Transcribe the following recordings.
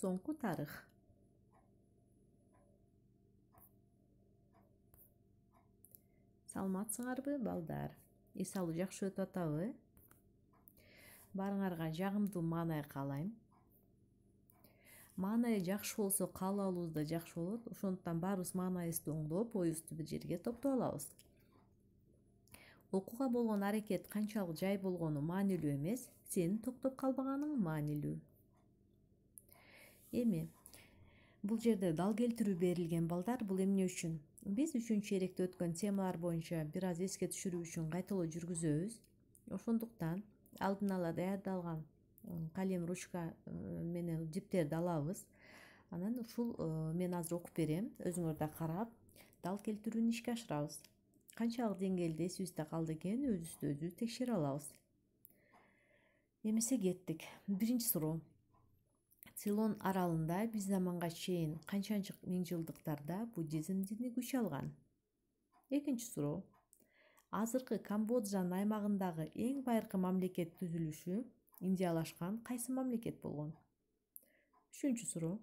Соңку тарых. Саламатсыңарбы балдар? Эс алуу жакшы өтүп атабы? Барыңарга жагымдуу маанай каалайм. Маанайы жакшы болсо каалоолубуз да жакшы болот. Ошондуктан баарыбыз маанайыбызды оңдоп, оюбузду бир жерге топтоп алабыз. Окууга болгон аракет канчалык жай болгону маанилүү эмес, сенин токтоп калбаганың маанилүү. Эми бул жерде дал келтирүү берилген балдар. Бул эмне үчүн? Биз 3-чейректе өткөн темалар боюнча бир аз эске түшүрүү үчүн кайталоо жүргүзөбүз. Ошондуктан алдын ала даярдалган калем, ручка менен жиптерди алабыз. Анан ушул мен азыр окуп берем. Өзүңөр да карап, дал келтирүүнү ишке ашырабыз. Канчалык деңгээлде эсибизде калды экен өзүбүздү өзүбүз текшере алабыз. Эмесе кеттик. Биринчи суроо. Цейлон аралында биз заманга чейин канчанчы миң жылдыктарда буддизм дини күч алган? Экинчи суроо. Азыркы Камбоджанын аймагындагы эң байыркы мамлекет түзүлүшү индиялашкан кайсы мамлекет болгон? Үчүнчү суроо.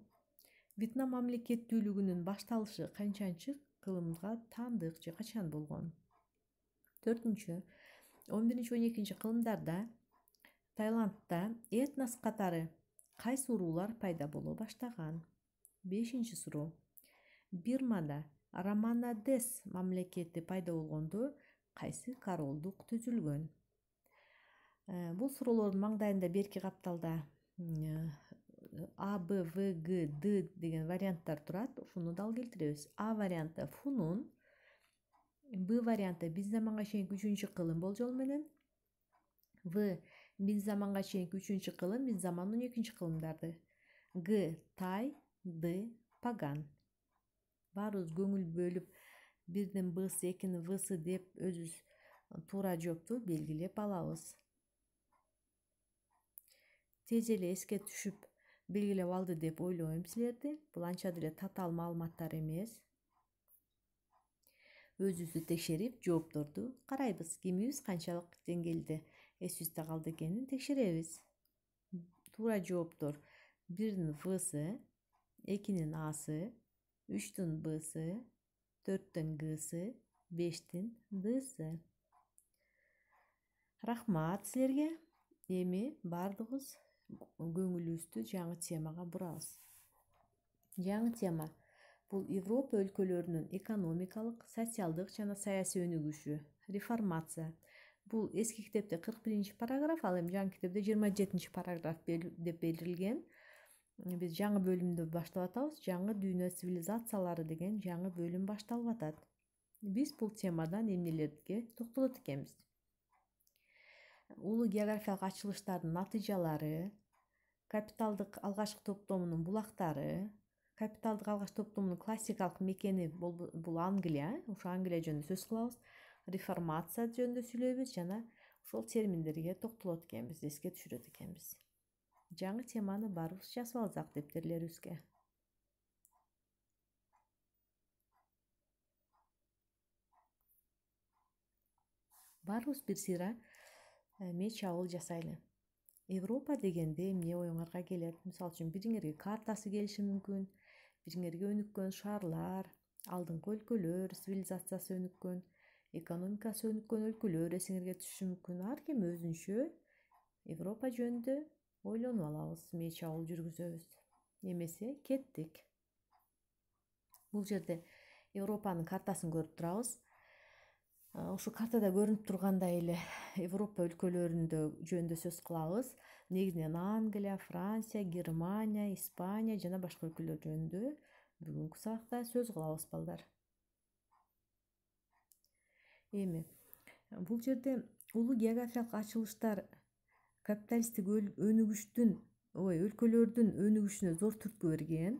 Вьетнам мамлекеттүүлүгүнүн башталышы канчанчы кылымга таандык же качан болгон? Төртүнчү. 11-12 кылымдарда Таиландда этнос катары кайсы уруулар пайда боло баштаган? Бешинчи суроо. Бирмада Раманадес мамлекети пайда болгондо кайсы королдук түзүлгөн? Бул суроолордун маңдайында берки капталда А, Б, В, Г, Д деген варианттар турат. Ушуну дал келтиребиз. А варианты Фунун, Б варианты биз заманга чейинки 3-кылым болжол менен, В биз заманга чейинки 3-кылым, биз заман 12-кылымдарды, Г Тай, Д Паган. Баарыбыз көңүл бөлүп бирдин Б'сы, экинин В'сы деп өзүбүз туура жоопту белгилеп алабыз. Тез эле эске түшүп белгилеп алды деп ойлойм силерди. Бул анча деле татаал маалыматтар эмес. Өзүбүздү текшерип, жоопторду карайбыз. Кимибиз канчалык деңгээлде эсибизде калды экенин текшеребиз. Туура жооптор: 1-ин В'сы, 2-ин Асы, 3-түн Б'сы, 4-түн Г'сы, 5-тин Д'сы. Рахмат силерге. Эми баардыгыбыз көңүлүбүздү жаңы темага бурабыз. Жаңы тема бул Европа өлкөлөрүнүн экономикалык, социалдык жана саясий өнүгүшү, реформация. Бул эски китепте 41 параграф, ал эми жаңы китепте 27 параграф деп берилген. Биз жаңы бөлүмдү баштап атабыз. Жаңы дүйнө цивилизациялары деген жаңы бөлүм башталып атат. Биз бул темадан эмнелерге токтолот экенбиз? Улуу географиялык ачылыштардын натыйжалары, капиталдык алгачкы топтомунун булактары, капиталдык алгач топтомунун классикалык мекени бул Англия, ошо Англия жөнүндө сөз кылабыз. Реформация жөнүндө сүйлөйбүз жана ошол терминдерге токтолот экенбиз, эске түшүрөт экенбиз. Жаңы теманы баарыбыз жазып алсак дептерлерибизге. Баарыбыз бир сыйра меч абыл жасайлы. Европа дегенде эмне оюңарга келет? Мисалы үчүн бириңерге картасы келиши мүмкүн, бириңерге өнүккөн шаарлар, алдыңкы өлкөлөр, цивилизациясы өнүккөн, экономикасы өнүккөн өлкөлөр эсиңерге түшүшү мүмкүн. Ар ким өзүнчө Европа жөнүндө ойлонуп алабыз, меч абыл жүргүзөбүз. Эмесе кеттик. Бул жерде Европанын картасын көрүп турабыз. Ошо картада көрүнүп тургандай эле Европа өлкөлөрүндө жөнүндө сөз кылабыз. Негизинен Англия, Франция, Германия, Испания жана башка өлкөлөр жөнүндө бүгүнкү сабакта сөз кылабыз балдар. Эми бул жерде улуу географиялык ачылыштар капиталисттик өнүгүштүн, өлкөлөрдүн өнүгүшүнө зор түрткү берген.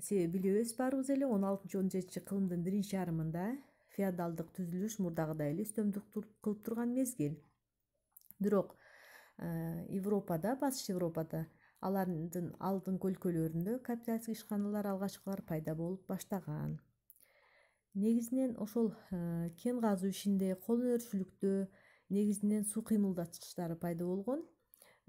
Себеби билебиз баарыбыз эле 16-17 кылымдын биринчи жарымында феодалдык түзүлүш мурдагыдай эле үстөмдүк кылып турган мезгил. Бирок Европада, Батыш Европада, алардын алдыңкы өлкөлөрүндө капиталисттик ишканалар алгачкылар пайда болуп баштаган. Негизинен ошол кен казуу ишинде, кол өнөрчүлүктө негизинен суу кыймылдаткычтары пайда болгон.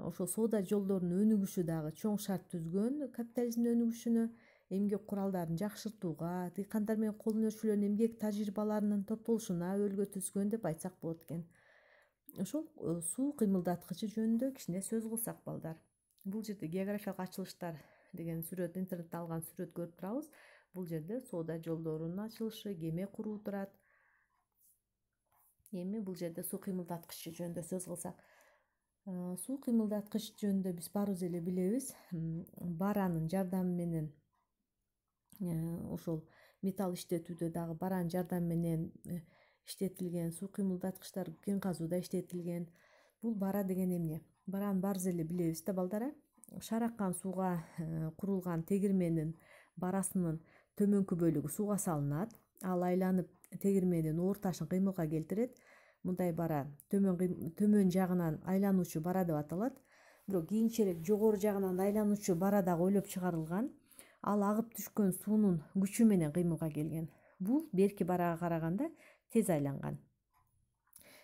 ошол соода жолдорунун өнүгүшү дагы чоң шарт түзгөн капитализмдин өнүгүшүнө, эмгек куралдарын жакшыртууга, дыйкандар менен кол өнөрчүлөрдүн эмгек тажрыйбаларынын топтолушуна өбөлгө түзгөн деп айтсак болот экен. Ошол суу кыймылдаткычы жөнүндө кичине сөз кылсак балдар. Бул жерде географиялык ачылыштар деген сүрөт, интернетте алган сүрөт көрүп турабыз. Бул жерде соода жолдорунун ачылышы, кеме куруу турат. Эми бул жерде суу кыймылдаткычы жөнүндө сөз кылсак, суу кыймылдаткыч жөнүндө биз баарыбыз эле билебиз. Баранын жардамы менен ошол металл иштетүүдө дагы баранын жардамы менен иштетилген суу кыймылдаткычтар, кен казууда иштетилген. Бул бара деген эмне? Бараны баарыбыз эле билебиз да балдар. Шар аккан сууга курулган тегирмендин барасынын төмөнкү бөлүгү сууга салынат. Ал айланып тегирмендин оор ташын кыймылга келтирет. Мындай бара төмөн жагынан айлануучу бара деп аталат. Бирок кийинчерээк жогору жагынан айлануучу бара дагы ойлоп чыгарылган. Ал агып түшкөн суунун күчү менен кыймылга келген. Бул берки барага караганда тез айланган.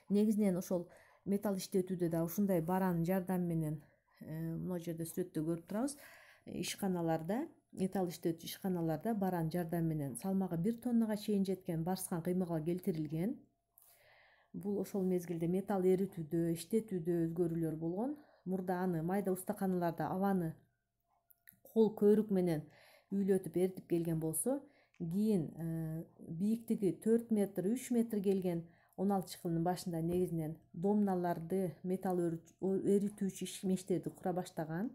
Негизинен ошол металл иштетүүдө да ушундай баранын жардамы менен мына жерде сүрөттө көрүп турабыз. Ишканаларда, металл иштетүүчү ишканаларда баранын жардамы менен салмагы 1 тоннага чейин жеткен барскан кыймылга келтирилген. Бул ошол мезгилде металл эритүүдө, иштетүүдө өзгөрүүлөр болгон. Мурда аны майда устаканаларда абаны кол көөрүк менен үйлөтүп эритип келген болсо, кийин бийиктиги 4 метр, 3 метр келген 16-жылдын башында негизинен домналарды, металл эритүүчү мештерди кура баштаган.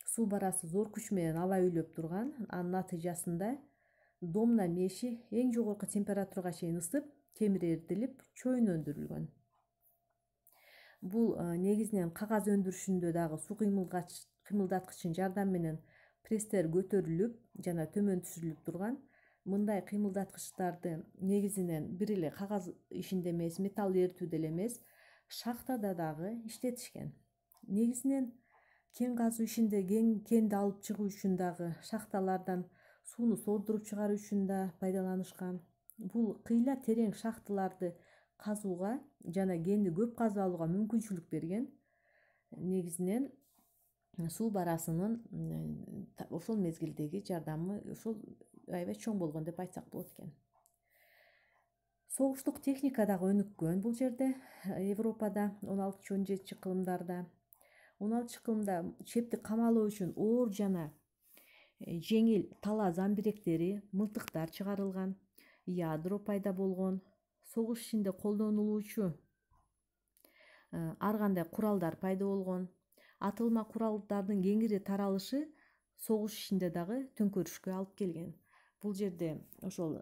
Суу барасы зор күч менен аба үйлөп турган. Анын натыйжасында домна меши эң жогорку температурага чейин ысып, темир эритилип, чойн өндүрүлгөн. Бул негизинен кагаз өндүрүшүндө дагы суу кыймылдаткычын жардамы менен пресстер көтөрүлүп жана төмөн түшүрүлүп турган. Мындай кыймылдаткычтарды негизинен бир эле кагаз ишинде эмес, металл эритүүдө эле эмес, шахтада дагы иштетишкен. Негизинен кен казуу ишинде кенди алып чыгуу үчүн дагы шахталардан сууну соодуруп чыгаруу үчүн да пайдаланышкан. Бул кыйла терең шахталарды казууга жана кенди көп казып алууга мүмкүнчүлүк берген. Негизинен суу барасынын ошол мезгилдеги жардамы ошол аябай чоң болгон деп айтсак болот экен. Согуштук техника дагы өнүккөн бул жерде, Европада 16-17 кылымдарда. 16 кылымда чепти камалоо үчүн оор жана жеңил тала замбиректери, мылтыктар чыгарылган, ядро пайда болгон, согуш ишинде колдонулуучу ар кандай куралдар пайда болгон. Атылма куралдардын кеңири таралышы согуш ишинде дагы төңкөрүшкө алып келген. Бул жерде ошол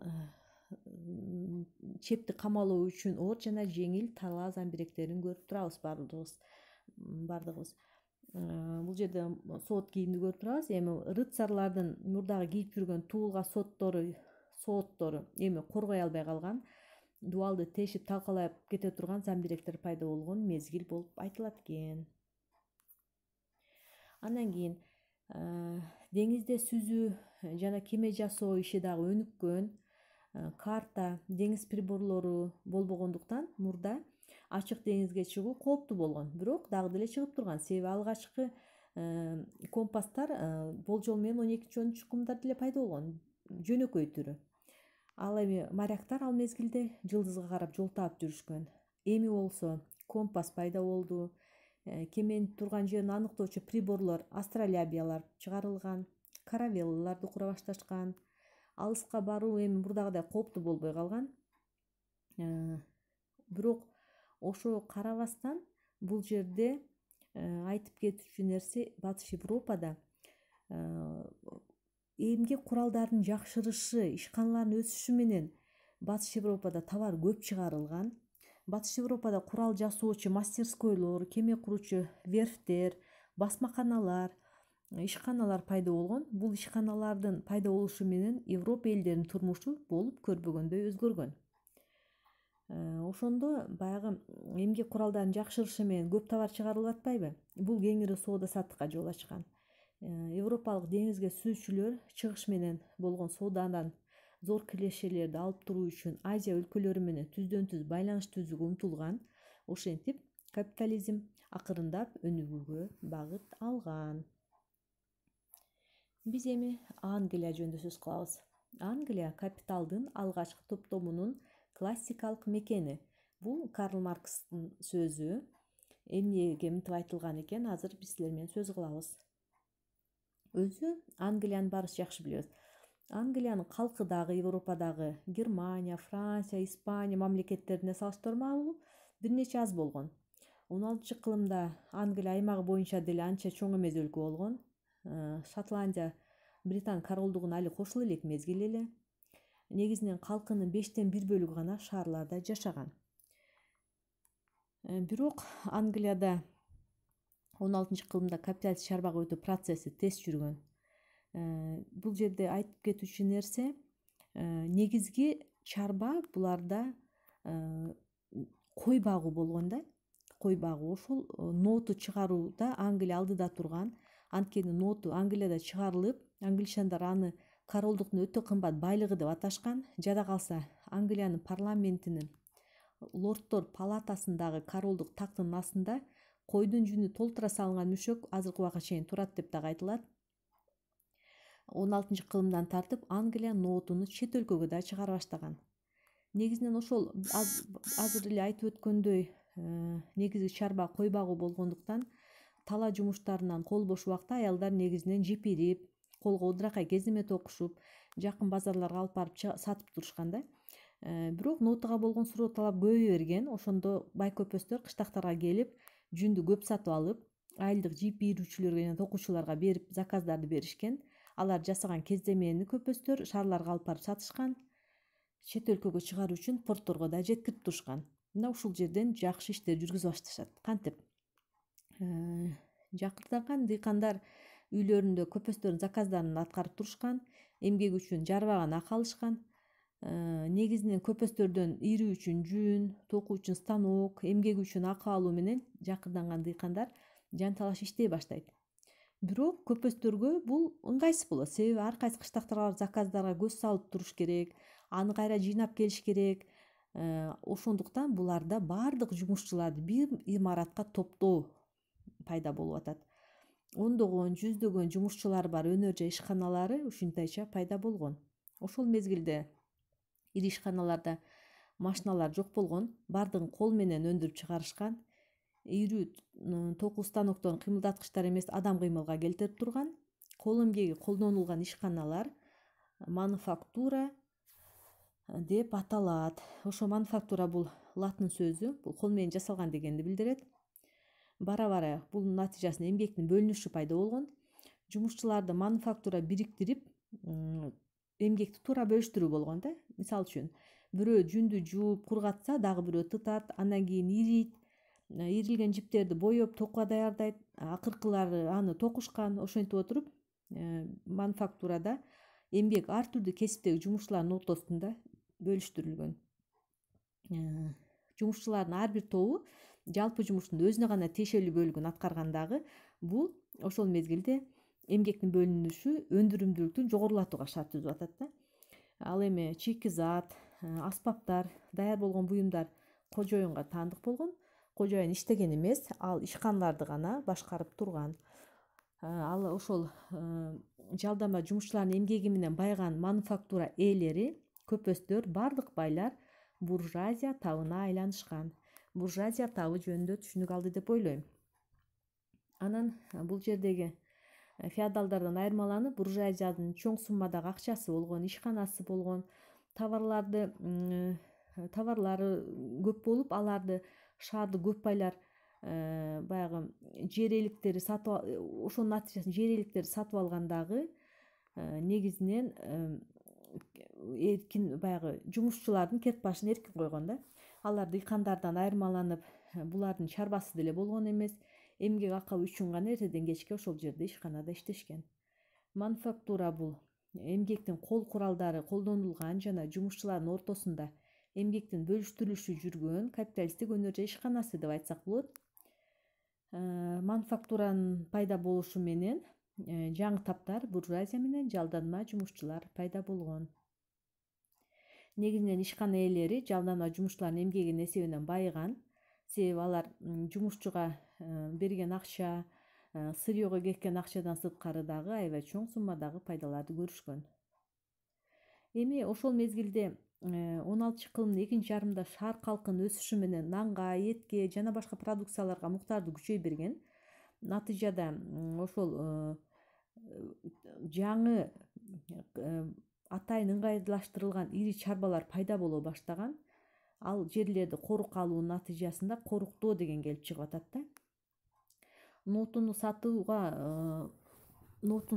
чепти камалоо үчүн оор жана жеңил тала замбиректерин көрүп турабыз бардыгыбыз. Бул жерде соот кийимди көрүп турабыз. Эми рыцарлардын мурдагы кийип жүргөн туулга сооттору эми коргой албай калган. Дубалды тешип талкалап кете турган замбиректер пайда болгон мезгил болуп айтылат экен. Андан кийин деңизде сүзүү жана кеме жасоо иши дагы өнүккөн. Карта, деңиз приборлору болбогондуктан мурда ачык деңизге чыгуу кооптуу болгон. Бирок дагы деле чыгып турган. Себеби алгачкы компастар болжол менен 12-13 кылымда деле пайда болгон, жөнөкөй түрү. Ал эми моряктар ал мезгилде жылдызга карап жол таап жүрүшкөн. Эми болсо компас пайда болду. Кеменин турган жерин аныктоочу приборлор, астролябиялар чыгарылган, каравеллаларды кура башташкан. Алыска баруу эми мурдагыдай кооптуу болбой калган. Бирок ошого карабастан бул жерде айтып кетүүчү нерсе Батыш Европада эмгек куралдарынын жакшырышы, ишканалардын өсүшү менен Батыш Европада товар көп чыгарылган. Батыш Европада курал жасоочу мастерскойлор, кеме куруучу верфтер, басмаканалар, ишканалар пайда болгон. Бул ишканалардын пайда болушу менен Европа элдеринин турмушу болуп көрбөгөндөй өзгөргөн. Ошондо баягы эмгек куралдарынын жакшырышы менен көп товар чыгарылып атпайбы? Бул кеңири соода саттыкка жол ачкан. Европалык деңизге сүзүүчүлөр чыгыш менен болгон соодадан зор кирешелерди алып туруу үчүн Азия өлкөлөрү менен түздөн түз байланыш түзүүгө умтулган. Ошентип капитализм акырындап өнүгүүгө багыт алган. Биз эми Англия жөнүндө сөз кылабыз. Англия капиталдын алгачкы топтомунун классикалык мекени. Бул Карл Маркстын сөзү. Эмнеге мынтип айтылган экен, азыр биз силер менен сөз кылабыз. Өзү Англияны баарыбыз жакшы билебиз. Англиянын калкы дагы Европадагы Германия, Франция, Испания мамлекеттерине салыштырмалуу бир нече аз болгон. 16-кылымда Англия аймагы боюнча деле анча чоң эмес өлкө болгон. Шотландия Британ королдугуна али кошула элек мезгил эле. Негизинен калкынын 5/1 бөлүгү гана шаарларда жашаган. Бирок Англияда 16-кылымда капиталистик чарбага өтүү процесси тез жүргөн. Бул жерде айтып кетүүчү нерсе, негизги чарба буларда кой багуу болгон да. Кой багуу ошол ноту чыгарууда Англия алдыда турган. Анткени ноту Англияда чыгарылып, англичандар аны королдуктун өтө кымбат байлыгы деп аташкан. Жада калса Англиянын парламентинин лорддор палатасындагы королдук тактын астында койдун жүнү толтура салынган мүшөк азыркы убакка чейин турат деп дагы айтылат. 16-кылымдан тартып Англия нотуну чет өлкөгө да чыгара баштаган. Негизинен ошол азыр эле айтып өткөндөй негизги чарба кой багуу болгондуктан тала жумуштарынан кол бош убакта аялдар негизинен жепирип, колго ыдыракай кеземет окушуп, жакын базарларга алып барып сатып турушкан да. Бирок нотага болгон суроо талап көбөйө берген. Ошондо бай көпөстөр кыштактарга келип, жүндү көп сатып алып, айылдык жип ийрүүчүлөргө жана токуучуларга берип заказдарды беришкен. Алар жасаган кездемени көпөстөр шаарларга алып барып сатышкан. Чет өлкөгө чыгаруу үчүн портторго да жеткирип турушкан. Мына ушул жерден жакшы иштер жүргүзүп башташат. Кантип? Жакыртанган дыйкандар үйлөрүндө көпөстөрдүн заказдарын аткарып турушкан, эмгек үчүн жарбаган акы алышкан. Негизинен көпөстөрдөн ийрүү үчүн жүн, токуу үчүн станок, эмгек үчүн акы алуу менен жакыртанган дыйкандар жанталаш иштей баштайт. Бирок көпөстөргө бул ыңгайсыз болот. Себеби ар кайсы кыштактарга заказдарга көз салып туруш керек, аны кайра жыйнап келиш керек. Ошондуктан буларда баардык жумушчуларды бир имаратка топтоо пайда болуп атат. Ондогон, жүздөгөн жумушчулар бар өнөр жай ишканалары ушунтайча пайда болгон. Ошол мезгилде ири ишканаларда машиналар жок болгон, баардыгын кол менен өндүрүп чыгарышкан. Ийрүү токуу станокторун кыймылдаткычтар эмес, адам кыймылга келтирип турган. Кол эмгеги колдонулган ишканалар мануфактура деп аталат. Ошо мануфактура бул латын сөзү, бул кол менен жасалган дегенди билдирет. Бара-бара бул натыйжасында эмгектин бөлүнүшү пайда болгон. Жумушчуларды мануфактура бириктирип, эмгекти туура бөлүштүрүү болгон да. Мисалы үчүн, бирөө жүндү жууп, кургатса, дагы бирөө тытат, андан кийин ирийт, ирилген жиптерди боеп, токуга даярдайт. Акыркылары аны токушкан. Ошентип отуруп, мануфактурада эмгек ар түрдүү кесиптеги жумушчулардын ортосунда бөлүштүрүлгөн. Жумушчулардын ар бир тобу жалпы жумуштун өзүнө гана тиешелүү бөлүгүн аткаргандагы бул ошол мезгилде эмгектин бөлүнүшү өндүрүмдүүлүктү жогорулатууга шарт түзүп атат да. Ал эми чийкизат, аспаптар, даяр болгон буюмдар кожоюнга таандык болгон. Кожоюн иштеген эмес, ал ишканаларды гана башкарып турган. Ал ошол жалдама жумушчулардын эмгеги менен байган мануфактура ээлери, көпөстөр, бардык байлар буржуазия табына айланышкан. Буржуазия табы жөнүндө түшүнүк алды деп ойлойм. Анан бул жердеги феодалдардан айырмаланып, буржуазиянын чоң суммадагы акчасы болгон, ишканасы болгон, товарлары көп болуп, аларды шаарды көп байлар баягы жер эликтери сатып, ошонун натыйжасында жер эликтери сатып алгандагы негизинен эркин баягы жумушчулардын кет башын эркин койгон да. Алар дыйкандардан айырмаланып, булардын чарбасы деле болгон эмес, эмгек акы үчүн гана эртеден кечке ошол жерде ишканада иштешкен. Мануфактура бул эмгектин кол куралдары колдонулган жана жумушчулардын ортосунда эмгектин бөлүштүрүлүшү жүргөн капиталисттик өнөр жай ишканасы деп айтсак болот. Мануфактуранын пайда болушу менен жаңы таптар буржуазия менен жалдама жумушчулар пайда болгон. Негизинен ишкана ээлери жалдама жумушчулардын эмгегинин эсебинен байыган. Себеби алар жумушчуга берген акча, сырьёго кеткен акчадан сырткары дагы аябай чоң суммадагы пайдаларды көрүшкөн. Эми ошол мезгилде 16-кылымдын экинчи жарымында шаар калкынын өсүшү менен нанга, этке жана башка продукцияларга муктаждык күчөй берген. Натыйжада ошол жаңы атайын ыңгайлаштырылган ири чарбалар пайда боло баштаган. Ал жерлерди корук алуунун натыйжасында коруктоо деген келип чыгып атат да. Нотуну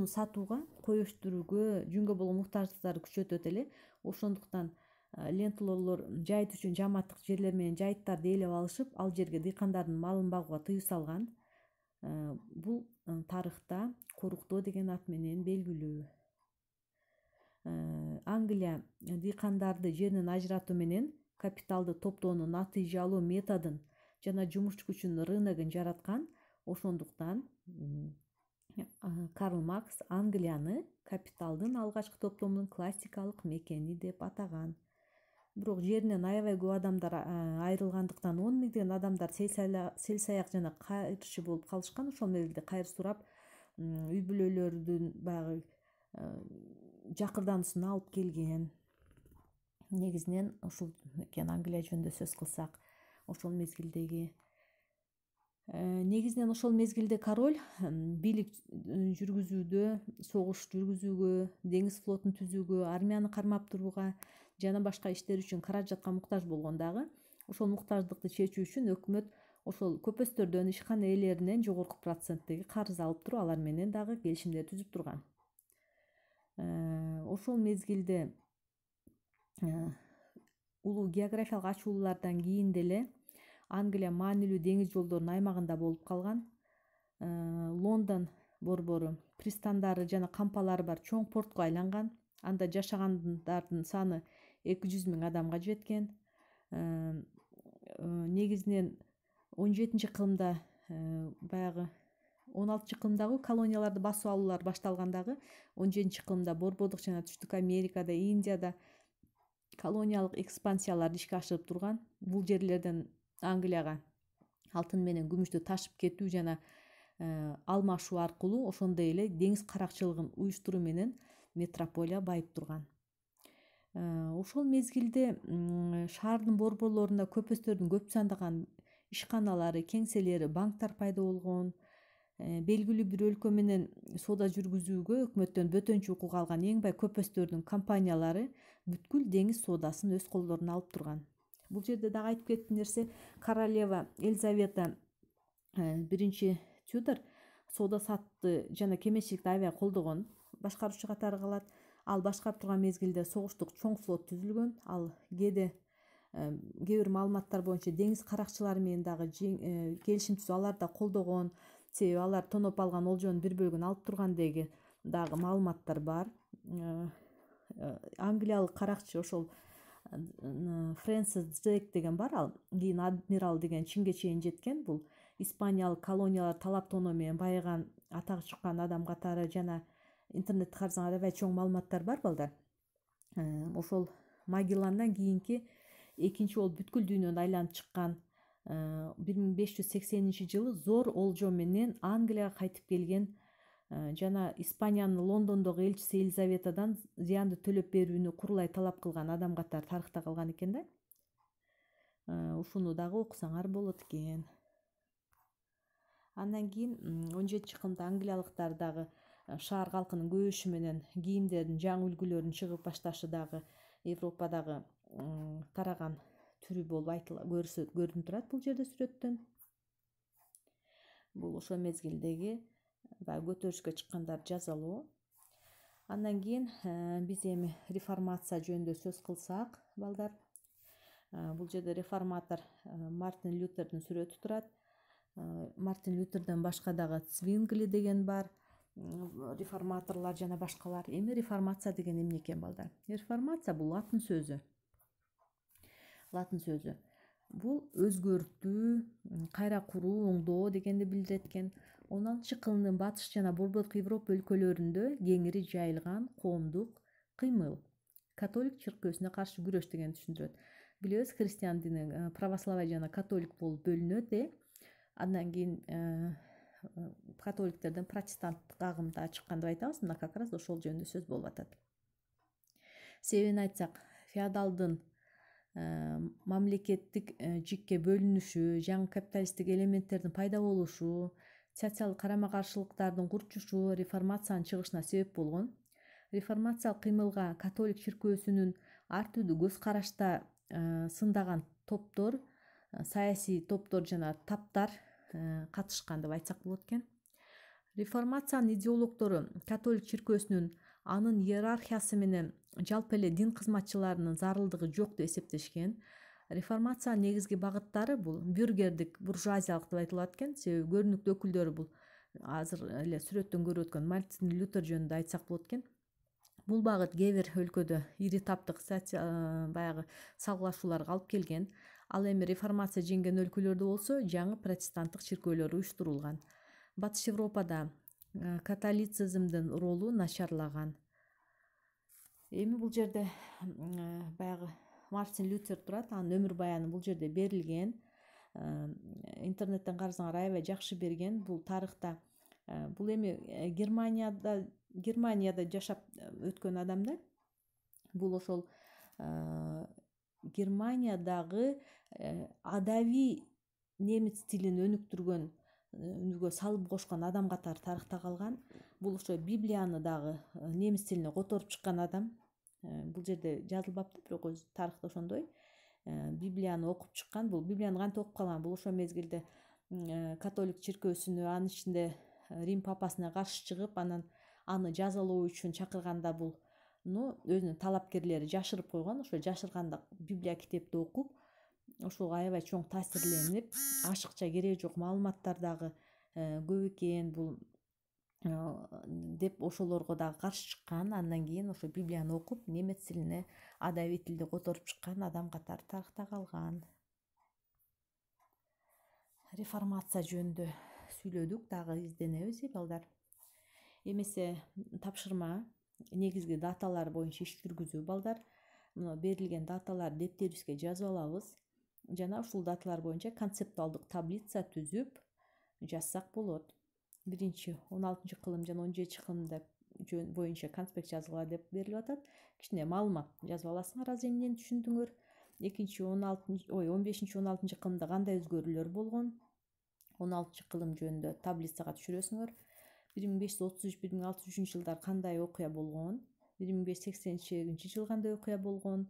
сатууга, кой өстүрүүгө, жүнгө болгон муктаждыктарды күчөтөт эле. Ошондуктан лентолор жайыт үчүн жамааттык жерлер менен жайыттарды ээлеп алышып, ал жерге дыйкандардын малын багууга тыюу салган. Бул тарыхта коруктоо деген ат менен белгилүү. Англия дыйкандарды жеринен ажыратуу менен капиталды топтоонун натыйжалуу методун жана жумуш күчүнүн рыногун жараткан. Ошондуктан Карл Маркс Англияны капиталдын алгачкы топтомунун классикалык мекени деп атаган. Бирок жеринен аябай көп адамдар айрылгандыктан 10 миңдеген адамдар селсаяк жана кайырчы болуп калышкан. Ошол мезгилде кайыр сурап, үй бүлөлөрдүн баягы жакырдануусун алып келген. Негизинен ушул экен Англия жөнүндө сөз кылсак, ошол мезгилдеги негизинен ошол мезгилде король бийлик жүргүзүүдө, согуш жүргүзүүгө, деңиз флотун түзүүгө, армияны кармап турууга жана башка иштер үчүн каражатка муктаж болгон дагы. Ошол муктаждыкты чечүү үчүн өкмөт ошол көпөстөрдөн, ишкана ээлеринен жогорку проценттеги карыз алып туруп, алар менен дагы келишимдер түзүп турган. Ошол мезгилде улуу географиялык ачуулардан кийин деле Англия маанилүү деңиз жолдорунун аймагында болуп калган. Лондон борбору, пристандары жана кампалары бар чоң портко айланган. Анда жашагандардын саны 200 миң адамга жеткен. Негизинен 17-кылымда баягы 16-кылымдагы колонияларды басып алуулар башталгандагы 17-кылымда борбордук жана Түштүк Америкада, Индияда колониялык экспансияларды ишке ашырып турган. Бул жерлерден Англияга алтын менен күмүштү ташып кетүү жана алмашуу аркылуу ошондой эле деңиз каракчылыгын уюштуруу менен метрополия байып турган. Ошол мезгилде шаардын борборлорунда көпөстөрдүн көп сандаган ишканалары, кеңселери, банктар пайда болгон. Белгилүү бир өлкө менен соода жүргүзүүгө өкмөттөн бөтөнчө укук алган эң бай көпөстөрдүн компаниялары бүткүл деңиз соодасын өз колдоруна алып турган. Бул жерде дагы айтып кеткен нерсе, королева Елизавета биринчи Тюдор соода сатты жана кемечиликти аябай колдогон башкаруучу катары калат. Ал башкарып турган мезгилде согуштук чоң флот түзүлгөн. Ал кээ бир маалыматтар боюнча деңиз каракчылары менен дагы келишим түзүп, аларды да колдогон. Себеби алар тоноп алган олжонун бир бөлүгүн алып турган деги дагы маалыматтар бар. Англиялык каракчы ошол Фрэнсис Дрейк деген бар, ал кийин адмирал деген чинге чейин жеткен. Бул испаниялык колониялар талап тоноо менен байыган, атагы чыккан адам катары, жана интернетте карасаңар аябай чоң маалыматтар бар балдар. Ошол Магелландан кийинки экинчи болуп бүткүл дүйнөнү айланып чыккан 1580-жылы зор олжо менен Англияга кайтып келген жана Испаниянын Лондондогу элчиси Елизаветадан зыянды төлөп берүүнү курулай талап кылган адам катары тарыхта калган экен да. Ушуну дагы окусаңар болот экен. Андан кийин 17-кылымда англиялыктар дагы шаар калкынын көбөйүшү менен кийимдердин жаңы үлгүлөрүн чыгып башташы дагы Европадагы тараган түрү болуп көрүнүп турат бул жерде сүрөттөн. Бул ошол мезгилдеги көтөрүшкө чыккандарды жазалоо. Андан кийин биз эми реформация жөнүндө сөз кылсак, балдар, бул жерде реформатор Мартин Лютердин сүрөтү турат. Мартин Лютерден башка дагы Цвингли деген бар, реформаторлор жана башкалар. Эми реформация деген эмне экен, балдар? Реформация бул латын сөзү. Бул өзгөртүү, кайра куруу, оңдоо дегенди билдирет экен. 16-кылымдын батыш жана борбордук Европа өлкөлөрүндө кеңири жайылган коомдук кыймыл. Католик чиркөөсүнө каршы күрөш дегенди түшүндүрөт. Билебиз, христиан дини православие жана католик болуп бөлүнөт. Андан кийин католиктерден протестанттык агымда чыккан деп айтабыз. Мына как раз ошол жөнүндө сөз болуп атат. Себебин айтсак, феодалдын мамлекеттик жикке бөлүнүшү, жаңы капиталисттик элементтердин пайда болушу, социалдык карама-каршылыктардын курчушу реформациянын чыгышына себеп болгон. Реформациялык кыймылга католик чиркөөсүнүн ар түрдүү көз карашта сындаган топтор, саясий топтор жана таптар катышкан деп айтсак болот экен. Реформациянын идеологдору католик чиркөөсүнүн анын иерархиясы менен жалпы эле дин кызматчыларынын зарылдыгы жок деп эсептешкен. Реформациянын негизги багыттары бул бюргердик, буржуазиялык деп айтылат экен. Себеби көрүнүктүү өкүлдөрү бул азыр эле сүрөттөн көрүп өткөн Мартин Лютер жөнүндө айтсак болот экен. Бул багыт кээ бир өлкөдө ири таптык баягы салгылашууларга алып келген. Ал эми реформация жеңген өлкөлөрдө болсо жаңы протестанттык чиркөөлөр уюштурулган. Батыш Европада католицизмдин ролу начарлаган. Эми бул жерде баягы Мартин Лютер турат, анын өмүр баяны бул жерде берилген. Интернеттен карасаңар аябай жакшы берген. Бул тарыхта бул эми Германияда жашап өткөн адам да. Бул ошол Германиядагы адабий немец тилин өнүктүргөнгө салым кошкон адам катары тарыхта калган. Бул ошо Библияны дагы немец тилине которуп чыккан адам. Бул жерде жазылбаптыр, бирок өзү тарыхта ошондой. Библияны окуп чыккан. Бул Библияны кантип окуп калган? Бул ошол мезгилде католик чиркөөсүнө, анын ичинде Рим папасына каршы чыгып, анан аны жазалоо үчүн чакырганда бул өзүнүн талапкерлери жашырып койгон. Ошо жашырганда Библия китепти окуп, ошого аябай чоң таасирленип, ашыкча кереги жок маалыматтар дагы көп экен бул деп ошолорго дагы каршы чыккан. Андан кийин ошо Библияны окуп, немец тилине адабий тилде которуп чыккан адам катары тарыхта калган. Реформация жөнүндө сүйлөдүк, дагы изденебиз балдар. Эмесе тапшырма негизги даталар боюнча иш жүргүзүү балдар. Мына берилген даталар дептерибизге жазып алабыз. Жана ушул даталар боюнча концептуалдык таблица түзүп жазсак болот. 16 кылым жана 17 кылымда боюнча конспект жазгыла деп берилип атат. Кичине маалымат жазып аласыңар аз эмнени түшүндүңөр. 15-16 кылымда кандай өзгөрүүлөр болгон? 16 кылым жөнүндө таблицага түшүрөсүңөр. 1533-1633 жылдар кандай окуя болгон? 1580 жыл кандай окуя болгон?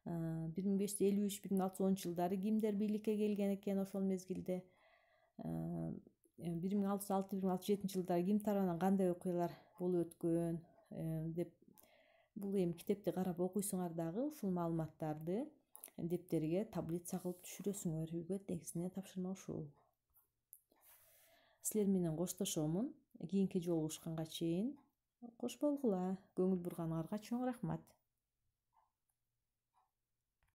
1553-1610 жылдары кимдер бийликке келген экен ошол мезгилде? 1606-1607 жылдары ким тарабынан кандай окуялар болуп өткөн деп бул эми китепти карап окуйсуңар дагы ушул маалыматтарды дептерге таблица кылып түшүрөсүңөр. Үйгө негизинен тапшырма ушул. Силер менен коштошомун. Кийинки жолугушканга чейин кош болгула. Көңүл бурганыңарга чоң рахмат.